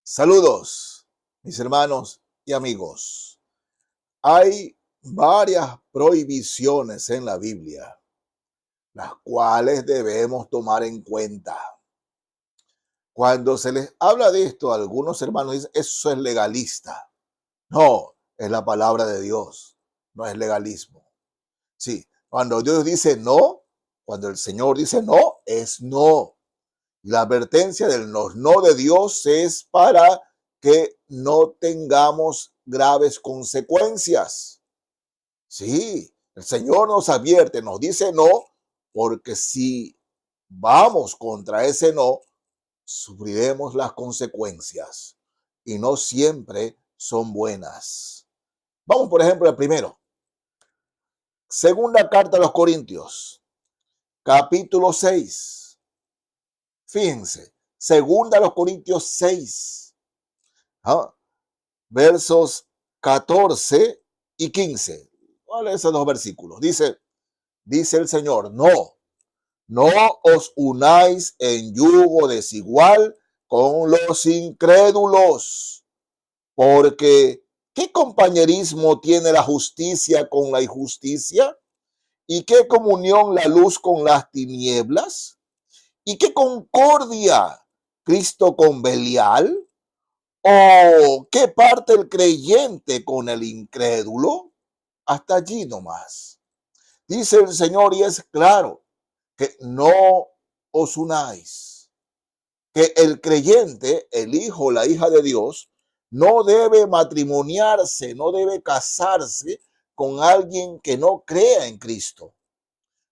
Saludos, mis hermanos y amigos. Hay varias prohibiciones en la Biblia, las cuales debemos tomar en cuenta. Cuando se les habla de esto, algunos hermanos dicen, eso es legalista. No, es la palabra de Dios, no es legalismo. Sí, cuando Dios dice no, cuando el Señor dice no, es no. La advertencia del no de Dios es para que no tengamos graves consecuencias. Sí, el Señor nos advierte, nos dice no, porque si vamos contra ese no, sufriremos las consecuencias y no siempre son buenas. Vamos, por ejemplo, al primero. Segunda carta a los Corintios, capítulo 6. Fíjense, segunda a los Corintios 6. ¿Ah? Versos 14 y 15. ¿Cuáles son esos dos versículos? Dice el Señor, no os unáis en yugo desigual con los incrédulos, porque ¿qué compañerismo tiene la justicia con la injusticia? ¿Y qué comunión la luz con las tinieblas? ¿Y qué concordia Cristo con Belial? ¿O qué parte el creyente con el incrédulo? Hasta allí nomás. Dice el Señor y es claro que no os unáis. Que el creyente, el hijo, la hija de Dios, no debe matrimoniarse, no debe casarse con alguien que no crea en Cristo,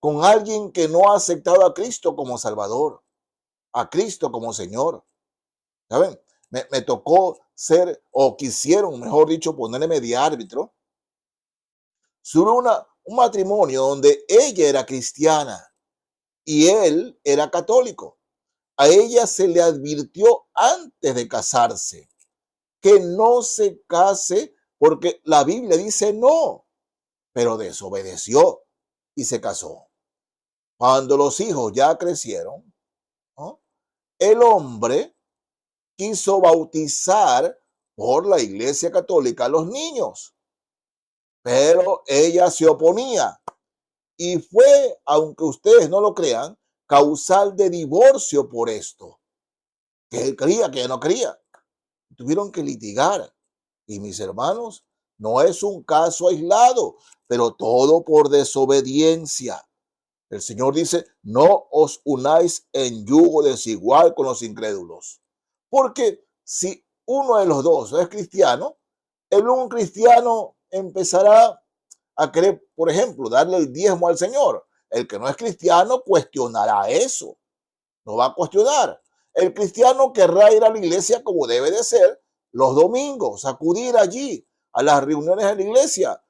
con alguien que no ha aceptado a Cristo como Salvador, a Cristo como Señor. ¿Saben? Me tocó ser, o quisieron, mejor dicho, ponerme de árbitro sobre un matrimonio donde ella era cristiana y él era católico. A ella se le advirtió antes de casarse que no se case porque la Biblia dice no, pero desobedeció y se casó. Cuando los hijos ya crecieron, ¿no? El hombre quiso bautizar por la Iglesia Católica a los niños, pero ella se oponía y fue, aunque ustedes no lo crean, causal de divorcio por esto, que él quería, que ella no quería. Tuvieron que litigar. Y mis hermanos, no es un caso aislado, pero todo por desobediencia. El Señor dice, no os unáis en yugo desigual con los incrédulos. Porque si uno de los dos es cristiano, el un cristiano empezará a querer, por ejemplo, darle el diezmo al Señor. El que no es cristiano cuestionará eso, no va a cuestionar. El cristiano querrá ir a la iglesia como debe de ser los domingos, acudir allí a las reuniones de la iglesia.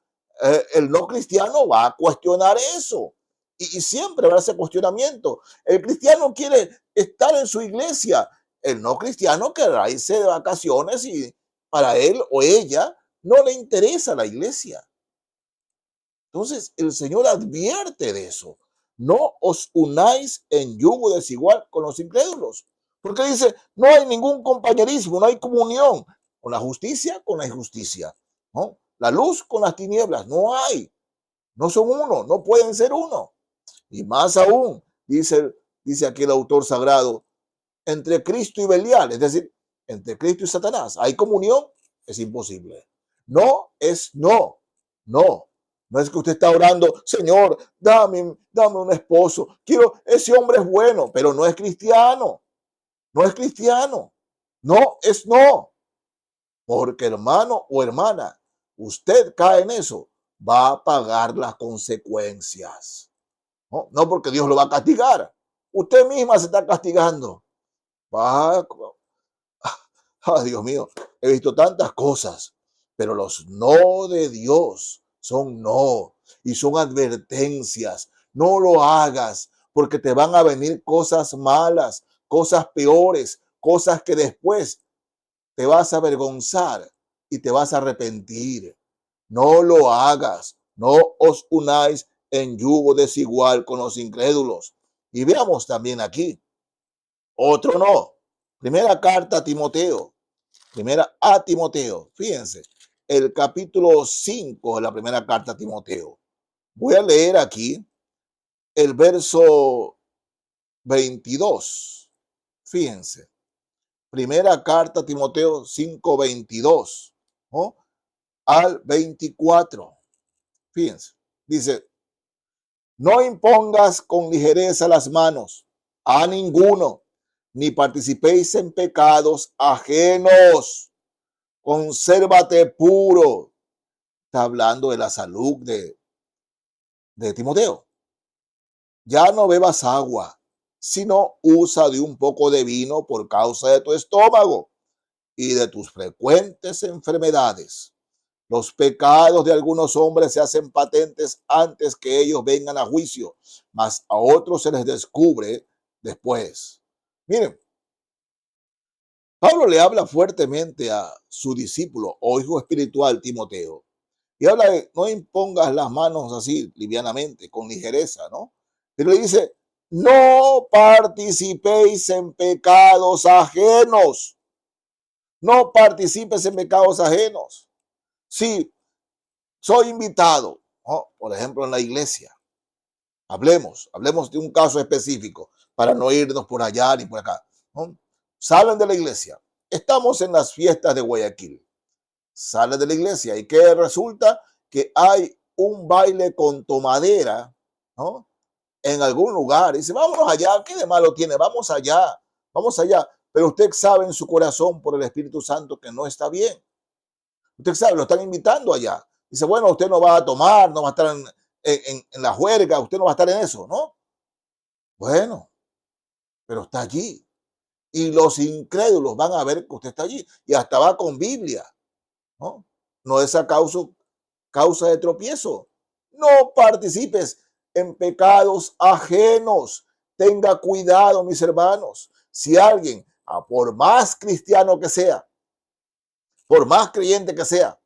El no cristiano va a cuestionar eso y siempre va a ese cuestionamiento. El cristiano quiere estar en su iglesia, el no cristiano querrá irse de vacaciones y para él o ella no le interesa la iglesia. Entonces el Señor advierte de eso. No os unáis en yugo desigual con los incrédulos. Porque dice, no hay ningún compañerismo, no hay comunión con la justicia, con la injusticia. ¿No? La luz con las tinieblas, no hay. No son uno, no pueden ser uno. Y más aún, dice aquí el autor sagrado, entre Cristo y Belial, es decir, entre Cristo y Satanás, ¿hay comunión? Es imposible. No es no, no. No es que usted está orando, Señor, dame un esposo. Ese hombre es bueno, pero no es cristiano. No es cristiano. No es no. Porque hermano o hermana, usted cae en eso, va a pagar las consecuencias. No porque Dios lo va a castigar. Usted misma se está castigando. Va, Dios mío, he visto tantas cosas, pero los no de Dios son no y son advertencias. No lo hagas porque te van a venir cosas malas, cosas peores, cosas que después te vas a avergonzar y te vas a arrepentir. No lo hagas. No os unáis en yugo desigual con los incrédulos. Y veamos también aquí otro no. Primera carta a Timoteo, Primera a Timoteo. Fíjense, el capítulo 5 de la primera carta a Timoteo. Voy a leer aquí el verso 22. Fíjense, primera carta a Timoteo 5:22, ¿no? Al 24. Fíjense, dice, no impongas con ligereza las manos a ninguno, ni participéis en pecados ajenos. Consérvate puro. Está hablando de la salud de Timoteo. Ya no bebas agua, sino usa de un poco de vino por causa de tu estómago y de tus frecuentes enfermedades. Los pecados de algunos hombres se hacen patentes antes que ellos vengan a juicio, mas a otros se les descubre después. Miren, Pablo le habla fuertemente a su discípulo o hijo espiritual Timoteo y habla de no impongas las manos así livianamente, con ligereza, ¿no? Pero le dice, no participéis en pecados ajenos. No participes en pecados ajenos. Si soy invitado, ¿no? Por ejemplo, en la iglesia, hablemos de un caso específico para no irnos por allá ni por acá, ¿no? Salen de la iglesia. Estamos en las fiestas de Guayaquil. Salen de la iglesia y que resulta que hay un baile con tomadera, ¿no? En algún lugar. Y dice, vámonos allá, ¿qué de malo tiene? Vamos allá, vamos allá. Pero usted sabe en su corazón por el Espíritu Santo que no está bien. Usted sabe, lo están invitando allá. Dice, bueno, usted no va a tomar, no va a estar en la juerga, usted no va a estar en eso, ¿no? Bueno, pero está allí. Y los incrédulos van a ver que usted está allí. Y hasta va con Biblia, ¿no? No es a causa de tropiezo. No participes en pecados ajenos. Tenga cuidado, mis hermanos. Si alguien, por más cristiano que sea, por más creyente que sea,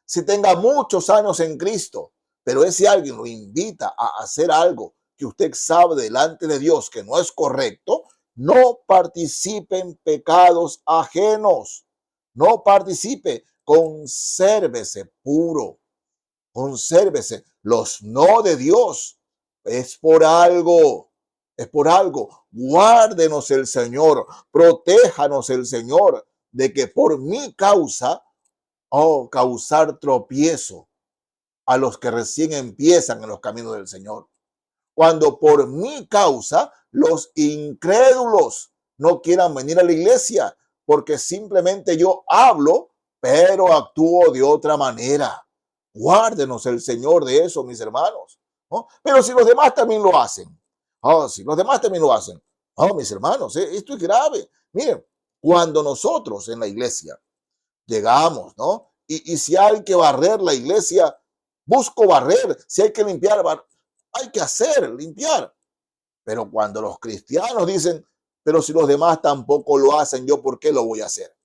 si tenga muchos años en Cristo, pero ese alguien lo invita a hacer algo que usted sabe delante de Dios que no es correcto, no participe en pecados ajenos. No participe, consérvese puro. Consérvese. Los no de Dios es por algo. Es por algo. Guárdenos el Señor. Protéjanos el Señor de que por mi causa causar tropiezo a los que recién empiezan en los caminos del Señor. Cuando por mi causa los incrédulos no quieran venir a la iglesia porque simplemente yo hablo, pero actúo de otra manera. Guárdenos el Señor de eso, mis hermanos, ¿no? Pero si los demás también lo hacen, si los demás también lo hacen, mis hermanos, esto es grave. Miren, cuando nosotros en la iglesia llegamos, ¿no? Y si hay que barrer la iglesia, busco barrer. Si hay que limpiar, hay que hacer, limpiar. Pero cuando los cristianos dicen, pero si los demás tampoco lo hacen, ¿yo por qué lo voy a hacer?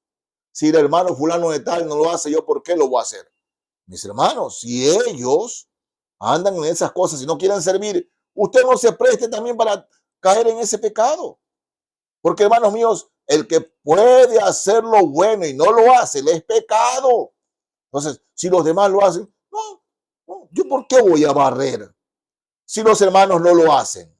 Si el hermano fulano de tal no lo hace, ¿yo por qué lo voy a hacer? Mis hermanos, si ellos andan en esas cosas y no quieren servir, usted no se preste también para caer en ese pecado. Porque, hermanos míos, el que puede hacer lo bueno y no lo hace, le es pecado. Entonces, si los demás lo hacen, no, ¿yo por qué voy a barrer si los hermanos no lo hacen?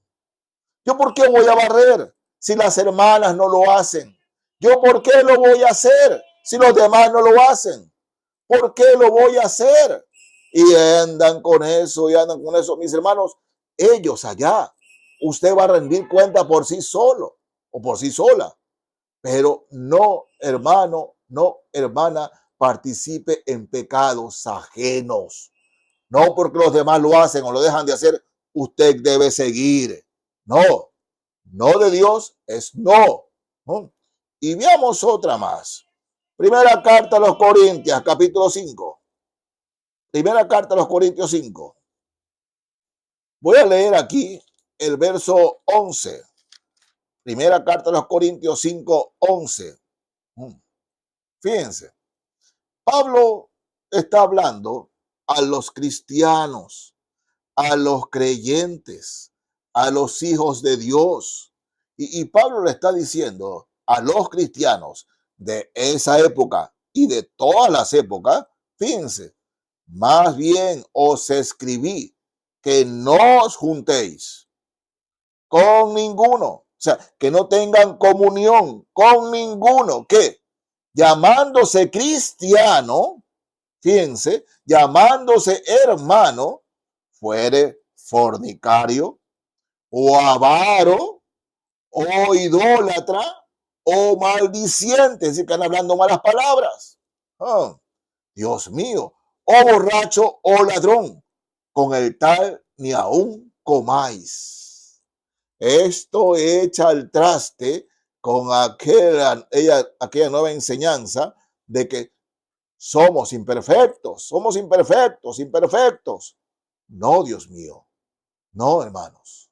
¿Yo por qué voy a barrer si las hermanas no lo hacen? ¿Yo por qué lo voy a hacer si los demás no lo hacen? ¿Por qué lo voy a hacer? Y andan con eso, mis hermanos, ellos allá. Usted va a rendir cuenta por sí solo o por sí sola. Pero no, hermano, no, hermana, participe en pecados ajenos. No porque los demás lo hacen o lo dejan de hacer, usted debe seguir. No, no de Dios es no. ¿No? Y veamos otra más. Primera carta a los Corintios, capítulo 5. Primera carta a los Corintios 5. Voy a leer aquí el verso 11. Primera carta a los Corintios 5, 11. Fíjense, Pablo está hablando a los cristianos, a los creyentes, a los hijos de Dios. Y Pablo le está diciendo a los cristianos de esa época y de todas las épocas, fíjense, más bien os escribí que no os juntéis con ninguno, o sea, que no tengan comunión con ninguno, que llamándose cristiano, fíjense, llamándose hermano, fuere fornicario o avaro o idólatra o maldiciente, es decir, que están hablando malas palabras. Oh, Dios mío, o borracho o ladrón, con el tal ni aún comáis. Esto echa al traste con aquella nueva enseñanza de que somos imperfectos, imperfectos. No, Dios mío, no, hermanos,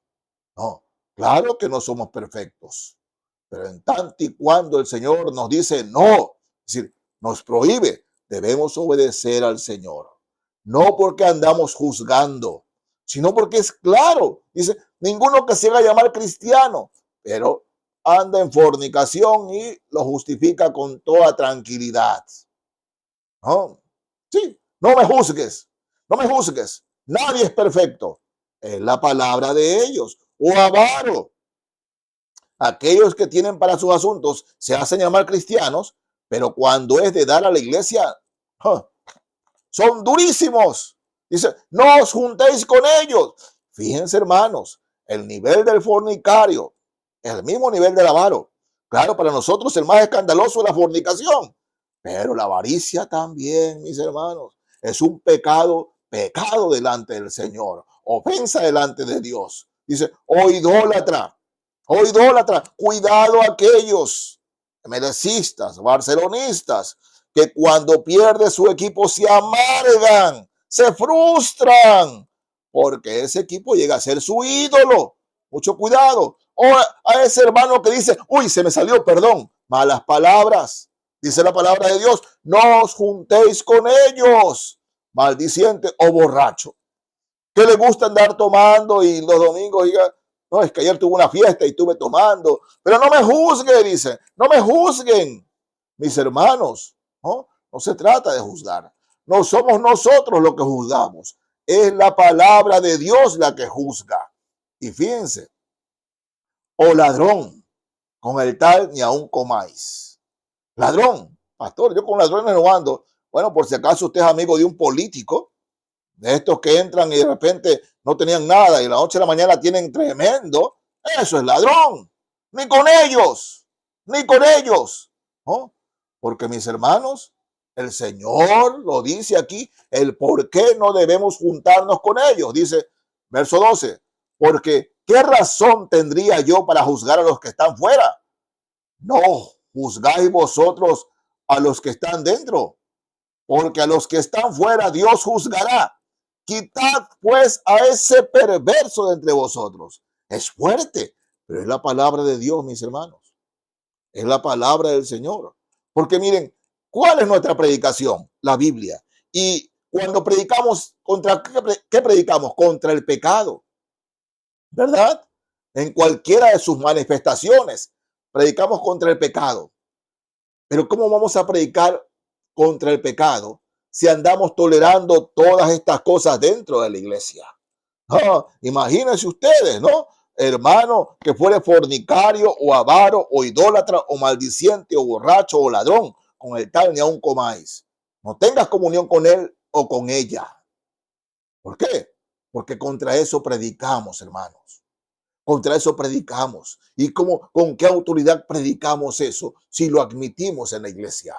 no. Claro que no somos perfectos, pero en tanto y cuando el Señor nos dice no, es decir, nos prohíbe, debemos obedecer al Señor. No porque andamos juzgando, sino porque es claro. Dice, ninguno que se haga llamar cristiano, pero anda en fornicación y lo justifica con toda tranquilidad. ¿No? Sí, no me juzgues, no me juzgues. Nadie es perfecto. Es la palabra de ellos. O avaro. Aquellos que tienen para sus asuntos se hacen llamar cristianos, pero cuando es de dar a la iglesia, son durísimos. Dice, no os juntéis con ellos. Fíjense, hermanos, el nivel del fornicario es el mismo nivel del avaro. Claro, para nosotros el más escandaloso es la fornicación, pero la avaricia también, mis hermanos, es un pecado delante del Señor, ofensa delante de Dios. Dice, oh idólatra, cuidado a aquellos merecistas, barcelonistas, que cuando pierde su equipo se amargan, se frustran, porque ese equipo llega a ser su ídolo. Mucho cuidado. O a ese hermano que dice, uy, se me salió, perdón, malas palabras. Dice la palabra de Dios, no os juntéis con ellos, maldiciente o borracho, que le gusta andar tomando y los domingos diga, no, es que ayer tuve una fiesta y estuve tomando, pero no me juzguen, dice, no me juzguen, mis hermanos, ¿no? No se trata de juzgar, no somos nosotros los que juzgamos, es la palabra de Dios la que juzga. Y fíjense, o ladrón, con el tal ni aún comáis. Ladrón, pastor, yo con ladrones no ando. Bueno, por si acaso usted es amigo de un político, de estos que entran y de repente no tenían nada y a la noche de la mañana tienen tremendo, eso es ladrón. Ni con ellos, ni con ellos. ¿No? Porque mis hermanos, el Señor lo dice aquí, el por qué no debemos juntarnos con ellos. Dice, verso 12, porque ¿qué razón tendría yo para juzgar a los que están fuera? No juzgáis vosotros a los que están dentro, porque a los que están fuera Dios juzgará. Quitad pues a ese perverso de entre vosotros. Es fuerte, pero es la palabra de Dios, mis hermanos. Es la palabra del Señor. Porque miren, ¿cuál es nuestra predicación? La Biblia. Y cuando predicamos, ¿contra qué predicamos? Contra el pecado, ¿verdad? En cualquiera de sus manifestaciones, predicamos contra el pecado. Pero ¿cómo vamos a predicar contra el pecado si andamos tolerando todas estas cosas dentro de la iglesia? Imagínense ustedes, ¿no? Hermano que fuere fornicario o avaro o idólatra o maldiciente o borracho o ladrón, con el tal ni aún comáis. No tengas comunión con él o con ella. ¿Por qué? Porque contra eso predicamos, hermanos. Contra eso predicamos. ¿Y con qué autoridad predicamos eso si lo admitimos en la iglesia?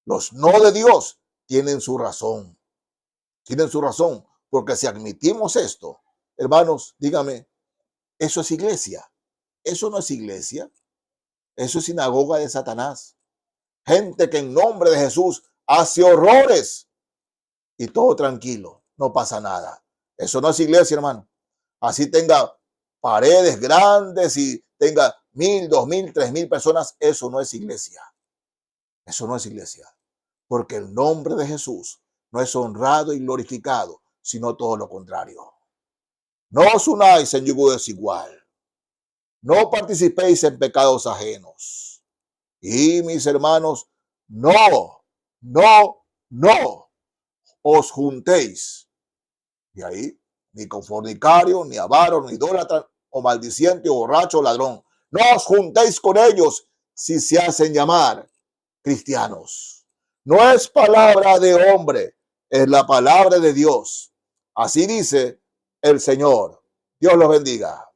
Los no de Dios tienen su razón. Tienen su razón. Porque si admitimos esto, hermanos, dígame, ¿eso es iglesia? Eso no es iglesia. Eso es sinagoga de Satanás. Gente que en nombre de Jesús hace horrores y todo tranquilo. No pasa nada. Eso no es iglesia, hermano. Así tenga paredes grandes y tenga 1,000, 2,000, 3,000 personas, eso no es iglesia. Eso no es iglesia. Porque el nombre de Jesús no es honrado y glorificado, sino todo lo contrario. No os unáis en yugo desigual. No participéis en pecados ajenos. Y mis hermanos, no no os juntéis. Y ahí, ni con fornicario, ni avaro, ni idólatra, o maldiciente, o borracho, o ladrón. No os juntéis con ellos si se hacen llamar cristianos. No es palabra de hombre, es la palabra de Dios. Así dice el Señor. Dios los bendiga.